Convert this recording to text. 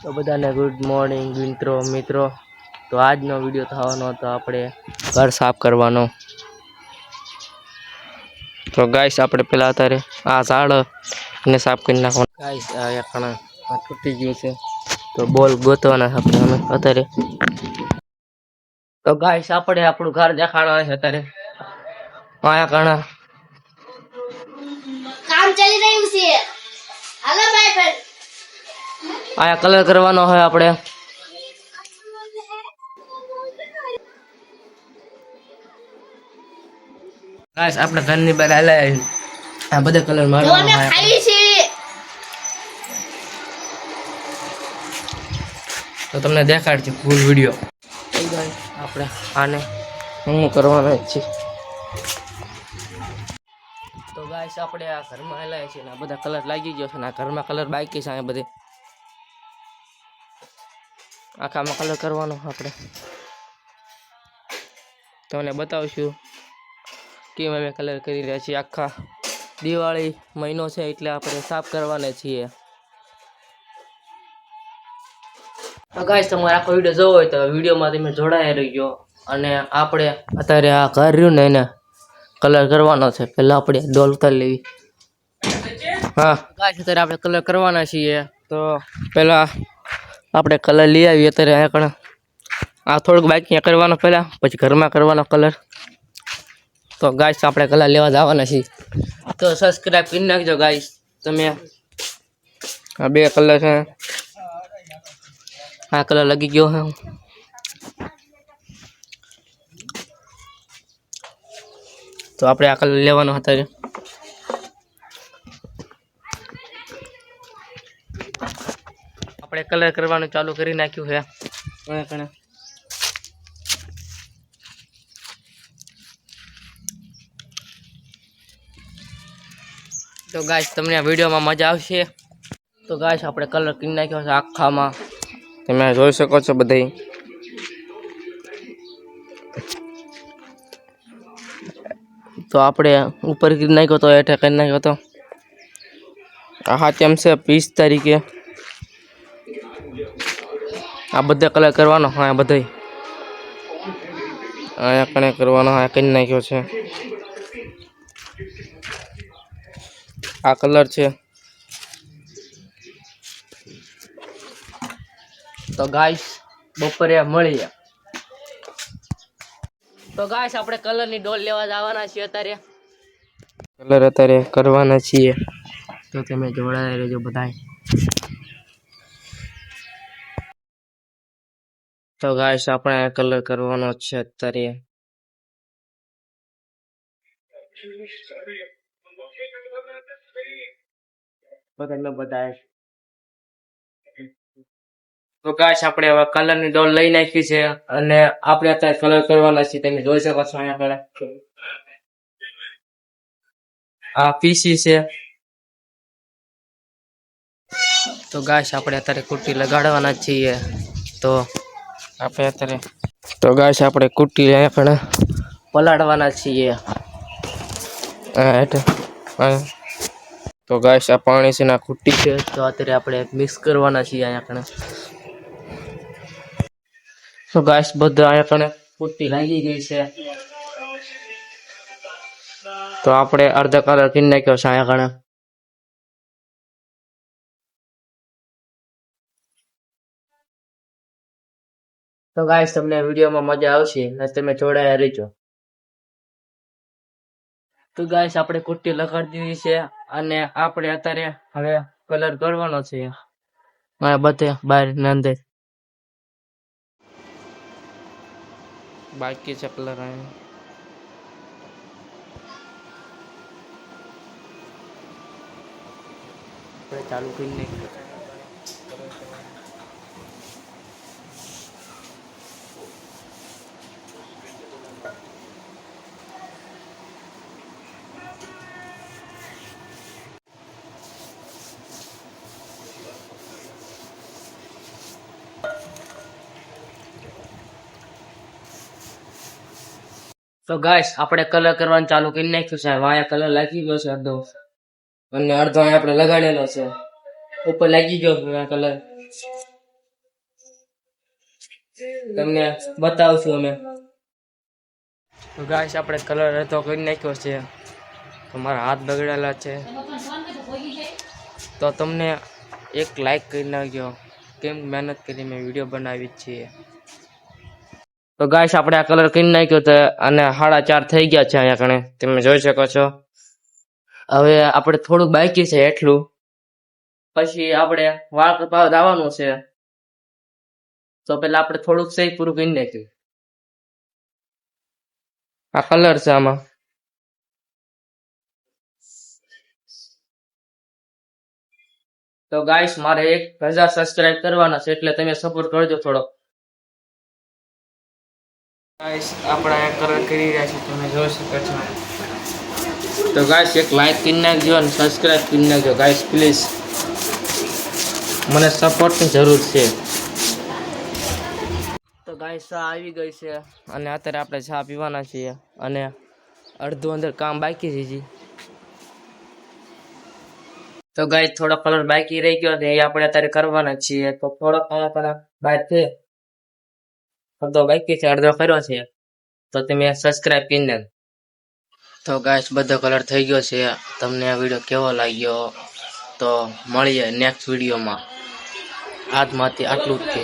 તો બધાને good morning મિત્રો. તો આજનો વિડીયો થવાનો હતો આપણે ઘર સાફ કરવાનો. તો ગાઈસ આપણે પેલા અત્યારે આ ઝાડ ને સાફ કરી નાખવાનું. ગાઈસ આ એકણા તૂટી ગયું છે તો બોલ ગોતવાના આપણે અમે અત્યારે. તો ગાઈસ આપણે આપણું ઘર દેખાડવાનું છે અત્યારે. આયા કણા કામ ચાલી રહ્યું છે. હાલો ભાઈ આયા કલર કરવાનો હોય આપણે. ગાઈસ આપણે ઘરની બહાર આલાય આ બધા કલર મારવાનો હોય. ખાઈ છે તો તમને દેખાડજો ફૂલ વિડીયો. ગાઈસ આપણે આને હું કરવાનો છે. તો ગાઈસ આપણે આ ઘરમાં આલાય છે ને આ બધા કલર લાગી ગયો છે ને આ ઘરમાં કલર બાકી છે આ બધે. આખામાં કલર કરવાનો આપણે. તમને બતાવશું કેમ અમે કલર કરી રહ્યા છીએ. આખા દિવાળી મહિનો છે એટલે આપણે સાફ કરવાના છીએ. ગાઈસ તમારે આખો વિડીયો જોવો હોય તો વિડીયોમાં તમે જોડાયા રહીજો. અને આપણે અત્યારે આ ઘર રહ્યું ને એને કલર કરવાનો છે. પહેલાં આપણે ડોલ ઉતારી લેવી. હા ગાઈસ અત્યારે આપણે કલર કરવાના છીએ. તો પહેલાં આપણે કલર લઈ આવીએ. અત્યારે આગળ આ થોડુંક બાકી કરવાનો પહેલાં, પછી ઘરમાં કરવાનો કલર. તો ગાઈસ આપણે કલર લેવા જવાના છીએ. તો સબસ્ક્રાઈબ કરી નાખજો ગાઈસ તમે. આ બે કલર છે. આ કલર લગી ગયો છે. તો આપણે આ કલર લેવાનો અત્યારે. આપણે કલર કરવાનું ચાલુ કરી નાખ્યું છે. તો ગાઈસ તમને આ વિડીયોમાં મજા આવશે. તો ગાઈસ આપણે કલર કરી નાખ્યો છે આખામાં. તમે જોઈ શકો છો બધાય. તો આપણે ઉપર કરી નાખ્યો તો હેઠે કરી નાખ્યો તો. આ હાથેમ છે 20 તારીખે. આ બધા કલર કરવાનો હા બધાય. અહીંયા કણે કરવાનો હા કરી નાખ્યો છે. આ કલર છે. તો ગાઈસ બપોરે મળીએ. તો ગાઈસ આપણે કલરની ડોલ લેવા જવાના છીએ અત્યારે. કલર અત્યારે કરવાના છીએ. તો તમે જોડાયા રહેજો બધાય. તો ગાઈસ આપણે કલર કરવાનો છે અત્યારે. તો ગાઈસ આપણે હવે કલરની ડોલ લઈ નાખી છે અને આપણે અત્યારે કલર કરવાના છીએ. તમે જોઈ શકો છો અહીંયા આગળ આ પીસી છે. તો ગાઈસ આપણે અત્યારે કુટ્ટી લગાડવાના છીએ. તો આપણે અત્યારે કુટ્ટી અહીંયા પલાળવાના છીએ. તો ગાઈસ આ પાણી છે ને કુટ્ટી છે. તો અત્યારે આપણે મિક્સ કરવાના છીએ અહીંયા કણે. તો ગાઈસ બધા અહીંયા કણે કુટ્ટી લાગી ગઈ છે. તો આપણે અડધો કલર કરી નાખ્યો છે અહીંયા કણે. તો ગાઈસ તમને વિડીયોમાં મજા આવશે અને તમે જોડાયા રહેજો. તો ગાઈસ આપણે કુટ્ટી લગાડી દીધી છે અને આપણે અત્યારે હવે કલર કરવાનો છે. આ બધે બહાર ને અંદર બાકી છે કલર. આપણે ચાલુ કરીને તો ગાઈસ આપણે કલર કરવાનું ચાલુ કરી નાખ્યું છે. વાયા કલર લાગી ગયો છે અડધો અને અડધો આપણે લગાડેલો છે. ઉપર લાગી ગયો છે કલર. તમને બતાવશું અમે. તો ગાઈસ આપણે કલર તો કરી નાખ્યો છે, તો મારા હાથ બગડેલા છે, તો તમને એક લાઈક કરી નાખજો. કેમ મહેનત કરી મેં વિડીયો બનાવી છે. તો ગાઈસ આપણે આ કલર કરી નાખ્યો તો અને 4:30 થઈ ગયા છે અહીંયા કણે તમે જોઈ શકો છો. હવે આપણે થોડુંક બાકી છે એટલું, પછી આપણે વાળ કપાવવા જવાનું છે. તો પેલા આપણે થોડુંક સહી પૂરું કરી નાખ્યું. આ કલર છે આમાં. તો ગાઈસ મારે 1000 સબસ્ક્રાઇબ કરવાના છે, એટલે તમે સપોર્ટ કરજો થોડો. ગાઈસ આપણે આ કલર કરી રહ્યા છીએ તમે જોઈ શકો છો. તો ગાઈસ એક લાઈક કરી નાખજો અને સબસ્ક્રાઇબ કરી નાખજો ગાઈસ પ્લીઝ. મને સપોર્ટની જરૂર છે. તો ગાઈસ ચા આવી ગઈ છે અને અત્યારે આપણે ચા પીવાના છીએ અને અડધું અંદર કામ બાકી છે જી. તો ગાઈસ થોડો કલર બાકી રહી ગયો છે, એ આપણે અત્યારે કરવાના છીએ. તો થોડો કલર બહાર છે, અડધો બાકી છે, અડધો કર્યો છે. તો તમે સબસ્ક્રાઇબ કરી નાખો. તો ગાઈસ બધો કલર થઈ ગયો છે. તમને આ વિડીયો કેવો લાગ્યો તો મળીએ નેક્સ્ટ વિડીયોમાં. આજમાંથી આટલું જ છે.